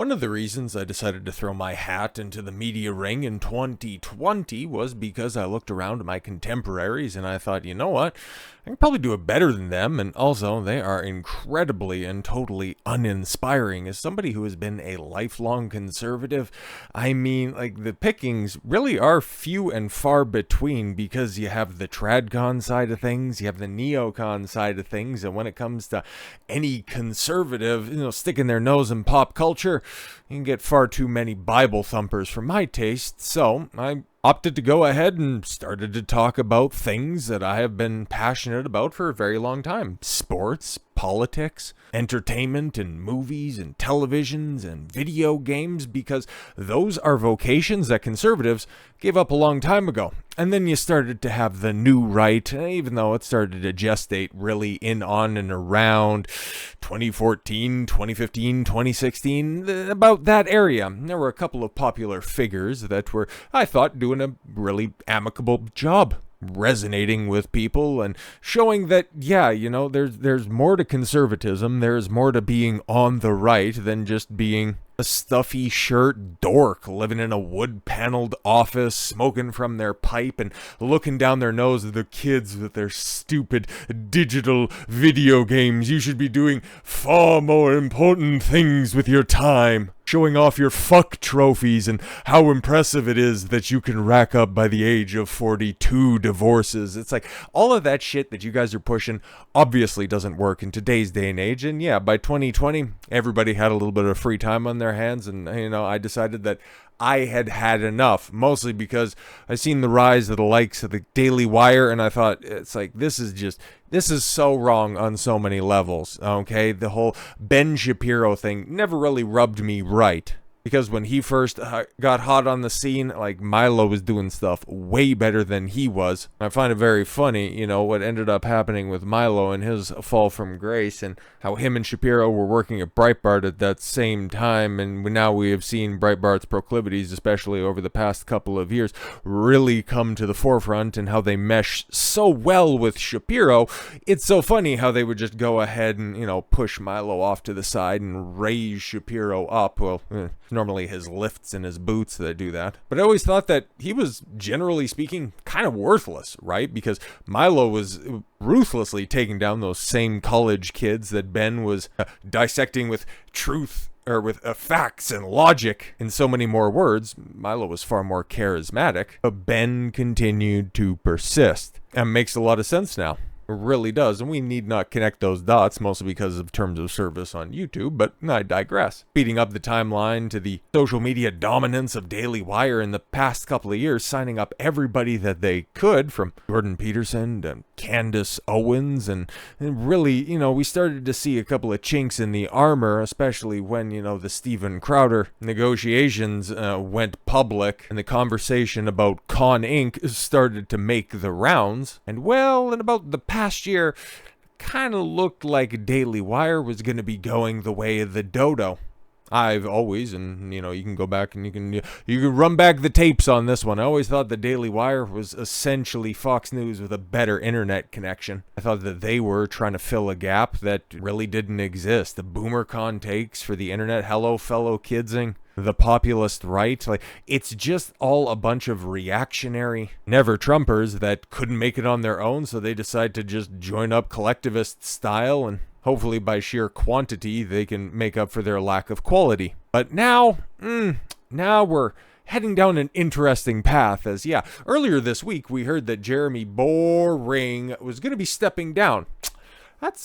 One of the reasons I decided to throw my hat into the media ring in 2020 was because I looked around at my contemporaries and I thought, you know what? I can probably do it better than them, and also they are incredibly and totally uninspiring. As somebody who has been a lifelong conservative, I mean, like, the pickings really are few and far between, because you have the tradcon side of things, you have the neocon side of things, and when it comes to any conservative, sticking their nose in pop culture, you can get far too many Bible thumpers for my taste. So I opted to go ahead and started to talk about things that I have been passionate about for a very long time. Sports, politics, entertainment, and movies, and televisions, and video games, because those are vocations that conservatives gave up a long time ago. And then you started to have the new right, even though it started to gestate really in, on, and around 2014, 2015, 2016, about that area. There were a couple of popular figures that were, I thought, doing a really amicable job resonating with people and showing that, yeah, there's more to conservatism, there's more to being on the right than just being a stuffy shirt dork living in a wood-paneled office, smoking from their pipe and looking down their nose at the kids with their stupid digital video games. You should be doing far more important things with your time. Showing off your fuck trophies and how impressive it is that you can rack up by the age of 42 divorces. It's like all of that shit that you guys are pushing obviously doesn't work in today's day and age. And yeah, by 2020, everybody had a little bit of free time on their hands, and I decided that I had had enough, mostly because I seen the rise of the likes of the Daily Wire, and I thought, it's like, this is so wrong on so many levels, okay? The whole Ben Shapiro thing never really rubbed me right. Because when he first got hot on the scene, like, Milo was doing stuff way better than he was. I find it very funny, what ended up happening with Milo and his fall from grace, and how him and Shapiro were working at Breitbart at that same time. And now we have seen Breitbart's proclivities, especially over the past couple of years, really come to the forefront, and how they mesh so well with Shapiro. It's so funny how they would just go ahead and, push Milo off to the side and raise Shapiro up. Well, normally his lifts and his boots that do that. But I always thought that he was, generally speaking, kind of worthless, right? Because Milo was ruthlessly taking down those same college kids that Ben was dissecting with truth, or with facts and logic in so many more words. Milo was far more charismatic, but Ben continued to persist. And makes a lot of sense now. Really does, and we need not connect those dots, mostly because of terms of service on YouTube, but I digress. Speeding up the timeline to the social media dominance of Daily Wire in the past couple of years, signing up everybody that they could, from Jordan Peterson to Candace Owens, and really, we started to see a couple of chinks in the armor, especially when, the Steven Crowder negotiations went public, and the conversation about Con Inc. started to make the rounds. And well, in about the past year, kind of looked like Daily Wire was going to be going the way of the dodo. I've always, and you can go back and you can run back the tapes on this one. I always thought the Daily Wire was essentially Fox News with a better internet connection. I thought that they were trying to fill a gap that really didn't exist. The BoomerCon takes for the internet, hello fellow kidsing, the populist right, like, it's just all a bunch of reactionary never-Trumpers that couldn't make it on their own, so they decide to just join up collectivist style, and hopefully by sheer quantity they can make up for their lack of quality. But now we're heading down an interesting path, as, earlier this week we heard that Jeremy Boring was going to be stepping down. That's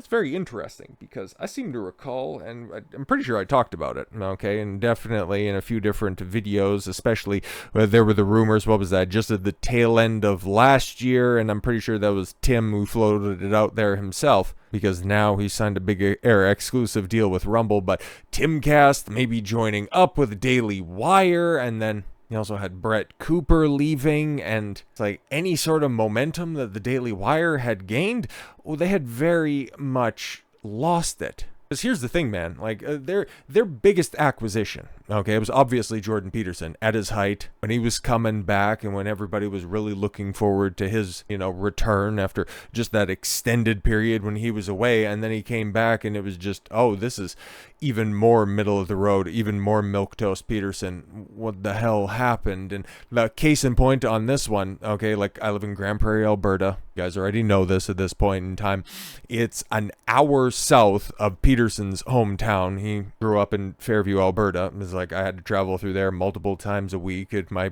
very interesting, because I seem to recall, and I'm pretty sure I talked about it, okay, and definitely in a few different videos, especially where there were the rumors, what was that, just at the tail end of last year, and I'm pretty sure that was Tim who floated it out there himself, because now he signed a big exclusive deal with Rumble, but Timcast may be joining up with Daily Wire, and then he also had Brett Cooper leaving, and it's like any sort of momentum that the Daily Wire had gained, they had very much lost it. Because here's the thing, man, like, their biggest acquisition, okay, it was obviously Jordan Peterson at his height, when he was coming back and when everybody was really looking forward to his, return after just that extended period when he was away, and then he came back and it was just, oh, this is even more middle of the road, even more milquetoast Peterson. What the hell happened? And the case in point on this one, okay, like I live in Grand Prairie, Alberta. You guys already know this at this point in time. It's an hour south of Peterson's hometown. He grew up in Fairview, Alberta. It was like I had to travel through there multiple times a week at my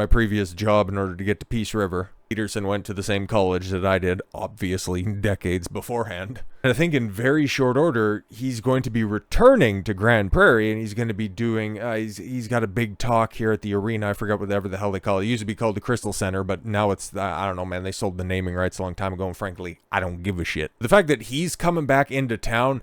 previous job in order to get to Peace River. Peterson went to the same college that I did, obviously decades beforehand. And I think in very short order, he's going to be returning to Grand Prairie, and he's going to be doing, he's got a big talk here at the arena. I forgot whatever the hell they call it. It used to be called the Crystal Center, but now it's, I don't know, man. They sold the naming rights a long time ago, and frankly, I don't give a shit. The fact that he's coming back into town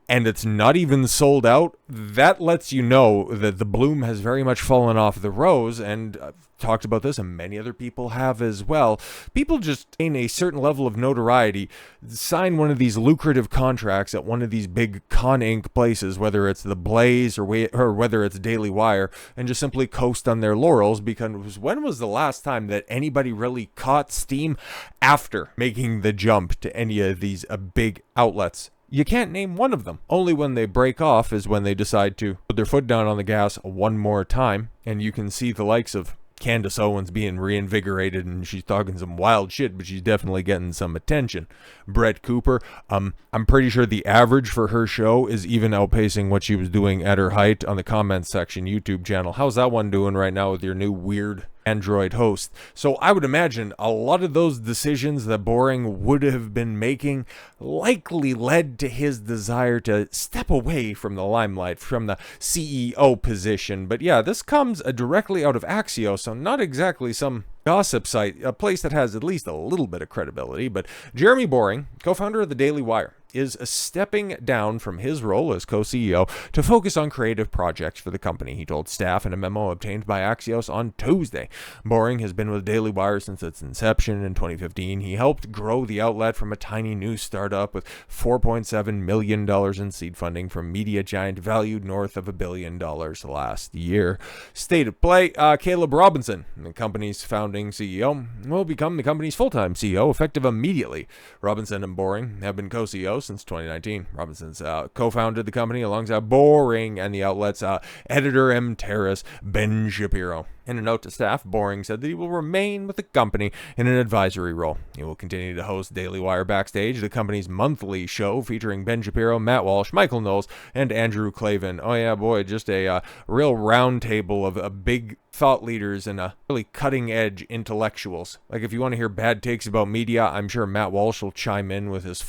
and it's not even sold out, that lets you know that the bloom has very much fallen off the rose, and I've talked about this, and many other people have as well. People just in a certain level of notoriety sign one of these lucrative contracts at one of these big Con Inc. places, whether it's The Blaze or whether it's Daily Wire, and just simply coast on their laurels, because when was the last time that anybody really caught steam after making the jump to any of these big outlets? You can't name one of them. Only when they break off is when they decide to put their foot down on the gas one more time. And you can see the likes of Candace Owens being reinvigorated, and she's talking some wild shit, but she's definitely getting some attention. Brett Cooper, I'm pretty sure the average for her show is even outpacing what she was doing at her height on the comments section YouTube channel. How's that one doing right now with your new weird Android host? So I would imagine a lot of those decisions that Boring would have been making likely led to his desire to step away from the limelight, from the CEO position. But yeah, this comes directly out of Axios, so not exactly some gossip site, a place that has at least a little bit of credibility. But Jeremy Boring, co-founder of the Daily Wire, is stepping down from his role as co-CEO to focus on creative projects for the company, he told staff in a memo obtained by Axios on Tuesday. Boring has been with Daily Wire since its inception in 2015. He helped grow the outlet from a tiny news startup with $4.7 million in seed funding from media giant valued north of $1 billion last year. State of play, Caleb Robinson, the company's founding CEO, will become the company's full-time CEO effective immediately. Robinson and Boring have been co-CEOs since 2019. Robinson's co-founded the company alongside Boring and the outlet's editor M. Terrace, Ben Shapiro. In a note to staff, Boring said that he will remain with the company in an advisory role. He will continue to host Daily Wire Backstage, the company's monthly show featuring Ben Shapiro, Matt Walsh, Michael Knowles, and Andrew Klavan. Oh yeah, boy, just a real round table of big thought leaders and really cutting-edge intellectuals. Like, if you want to hear bad takes about media, I'm sure Matt Walsh will chime in with his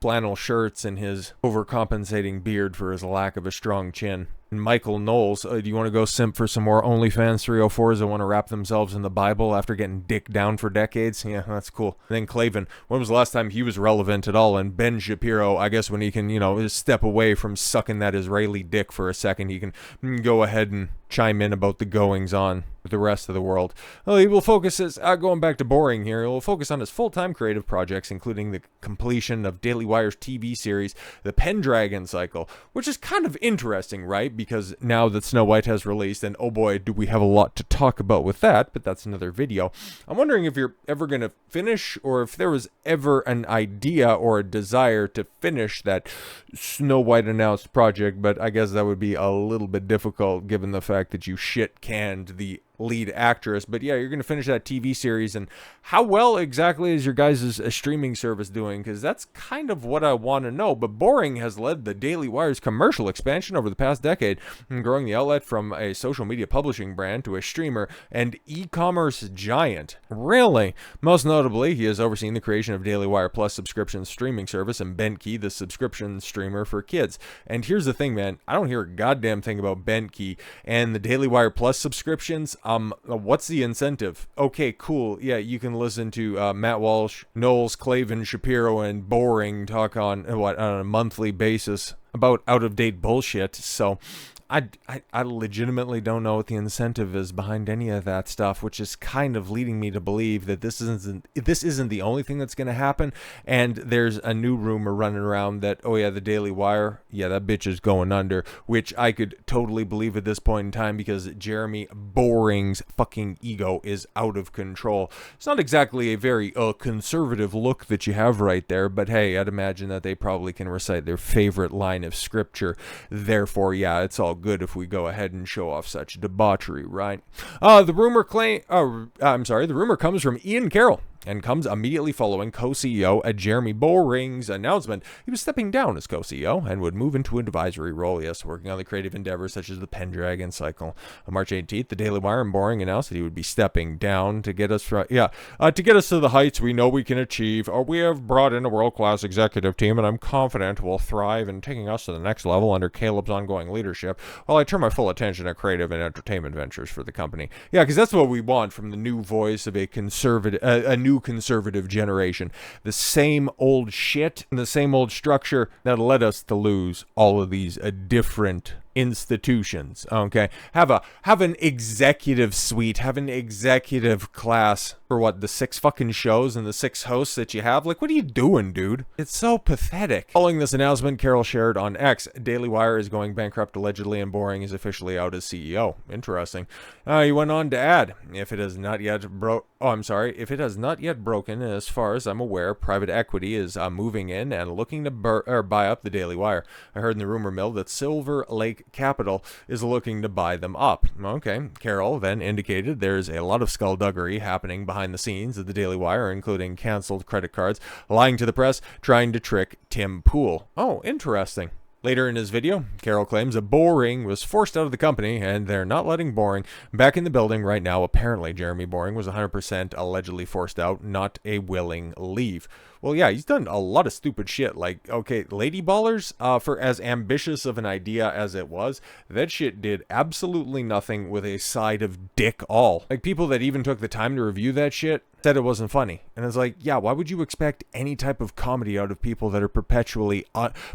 flannel shirts and his overcompensating beard for his lack of a strong chin. And Michael Knowles, do you want to go simp for some more OnlyFans 304s that want to wrap themselves in the Bible after getting dicked down for decades? Yeah, that's cool. And then Klavan, when was the last time he was relevant at all? And Ben Shapiro, I guess when he can, just step away from sucking that Israeli dick for a second, he can go ahead and chime in about the goings-on with the rest of the world. Well, he will focus his, going back to Boring here, he will focus on his full-time creative projects, including the completion of Daily Wire's TV series, The Pendragon Cycle, which is kind of interesting, right? Because now that Snow White has released, and oh boy, do we have a lot to talk about with that, but that's another video. I'm wondering if you're ever going to finish, or if there was ever an idea or a desire to finish that Snow White announced project, but I guess that would be a little bit difficult given the fact that you shit-canned the lead actress. But yeah, you're going to finish that TV series, and how well exactly is your guys' streaming service doing? Because that's kind of what I want to know. But Boring has led the Daily Wire's commercial expansion over the past decade, growing the outlet from a social media publishing brand to a streamer and e-commerce giant. Really? Most notably, he has overseen the creation of Daily Wire Plus subscription streaming service and BentKey, the subscription streamer for kids. And here's the thing, man, I don't hear a goddamn thing about BentKey and the Daily Wire Plus subscriptions. What's the incentive? Okay, cool. Yeah, you can listen to Matt Walsh, Knowles, Klavan, Shapiro, and Boring talk on a monthly basis about out-of-date bullshit. So I legitimately don't know what the incentive is behind any of that stuff, which is kind of leading me to believe that this isn't the only thing that's going to happen. And there's a new rumor running around that, oh yeah, the Daily Wire, yeah, that bitch is going under, which I could totally believe at this point in time because Jeremy Boring's fucking ego is out of control. It's not exactly a very conservative look that you have right there, but hey, I'd imagine that they probably can recite their favorite line of scripture. Therefore, yeah, it's all good if we go ahead and show off such debauchery, right? The rumor comes from Ian Carroll and comes immediately following co-CEO Jeremy Boring's announcement he was stepping down as co-CEO and would move into an advisory role, yes, working on the creative endeavors such as the Pendragon cycle. On March 18th, the Daily Wire and Boring announced that he would be stepping down to get us to the heights we know we can achieve. We have brought in a world-class executive team, and I'm confident we'll thrive in taking us to the next level under Caleb's ongoing leadership, while I turn my full attention to creative and entertainment ventures for the company. Yeah, because that's what we want from the new voice of a new conservative generation. The same old shit and the same old structure that led us to lose all of these different institutions. Okay, have an executive suite, have an executive class for what, the 6 fucking shows and the 6 hosts that you have. Like, what are you doing, dude? It's so pathetic. Following this announcement, Carroll shared on X, Daily Wire is going bankrupt allegedly, and Boring is officially out as CEO. Interesting. He went on to add, if it has not yet broken, as far as I'm aware, private equity is moving in and looking to buy up the Daily Wire. I heard in the rumor mill that Silver Lake Capital is looking to buy them up. Okay. Carroll then indicated there's a lot of skullduggery happening behind the scenes of the Daily Wire, including canceled credit cards, lying to the press, trying to trick Tim Pool. Oh, interesting. Later in his video, Carroll claims that Boring was forced out of the company, and they're not letting Boring back in the building right now. Apparently, Jeremy Boring was 100% allegedly forced out, not a willing leave. Well, yeah, he's done a lot of stupid shit. Like, okay, Lady Ballers, for as ambitious of an idea as it was, that shit did absolutely nothing with a side of dick all. Like, people that even took the time to review that shit said it wasn't funny. And it's like, yeah, why would you expect any type of comedy out of people that are perpetually,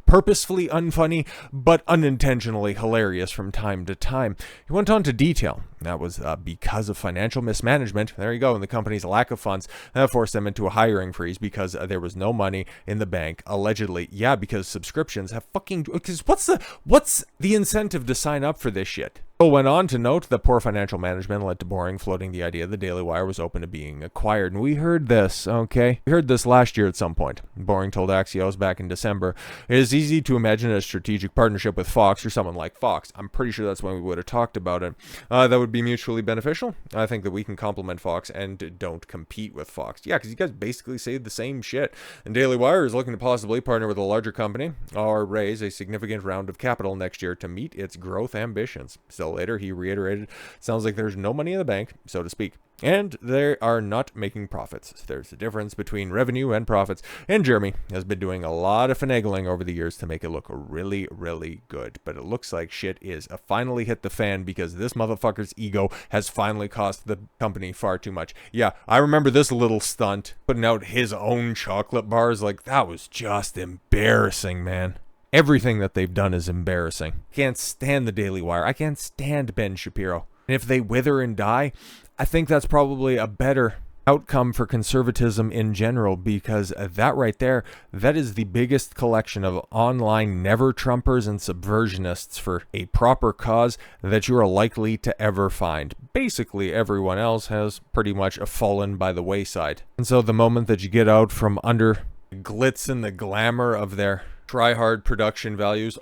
purposefully unfunny, but unintentionally hilarious from time to time? He went on to detail that was because of financial mismanagement. There you go. And the company's lack of funds that forced them into a hiring freeze because there was no money in the bank. Allegedly, yeah, because subscriptions have fucking. Because what's the incentive to sign up for this shit? Bill went on to note that poor financial management led to Boring floating the idea the Daily Wire was open to being acquired. And we heard this, okay? We heard this last year at some point. Boring told Axios back in December, it is easy to imagine a strategic partnership with Fox or someone like Fox. I'm pretty sure that's when we would have talked about it. That would be mutually beneficial. I think that we can complement Fox and don't compete with Fox. Yeah, because you guys basically say the same shit. And Daily Wire is looking to possibly partner with a larger company or raise a significant round of capital next year to meet its growth ambitions. Still later, he reiterated, sounds like there's no money in the bank, so to speak, and they are not making profits. There's a difference between revenue and profits, and Jeremy has been doing a lot of finagling over the years to make it look really, really good. But it looks like shit is finally hit the fan because this motherfucker's ego has finally cost the company far too much. Yeah, I remember this little stunt, putting out his own chocolate bars. Like, that was just embarrassing, man. Everything that they've done is embarrassing. Can't stand the Daily Wire. I can't stand Ben Shapiro. And if they wither and die, I think that's probably a better outcome for conservatism in general, because that right there, that is the biggest collection of online never-Trumpers and subversionists for a proper cause that you are likely to ever find. Basically, everyone else has pretty much fallen by the wayside. And so the moment that you get out from under the glitz and the glamour of their try-hard production values.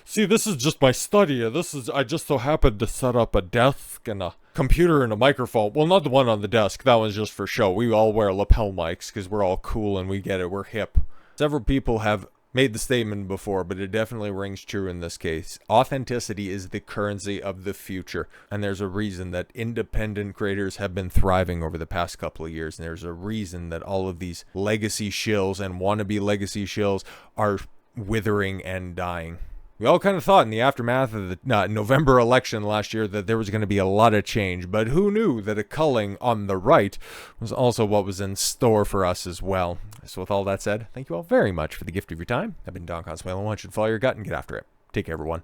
See, this is just my study. I just so happened to set up a desk and a computer and a microphone. Well, not the one on the desk. That one's just for show. We all wear lapel mics because we're all cool and we get it. We're hip. Several people have made the statement before, but it definitely rings true in this case. Authenticity is the currency of the future, and there's a reason that independent creators have been thriving over the past couple of years, and there's a reason that all of these legacy shills and wannabe legacy shills are withering and dying. We all kind of thought in the aftermath of the November election last year that there was going to be a lot of change, but who knew that a culling on the right was also what was in store for us as well. So with all that said, thank you all very much for the gift of your time. I've been Don Consuelo. I want you to follow your gut and get after it. Take care, everyone.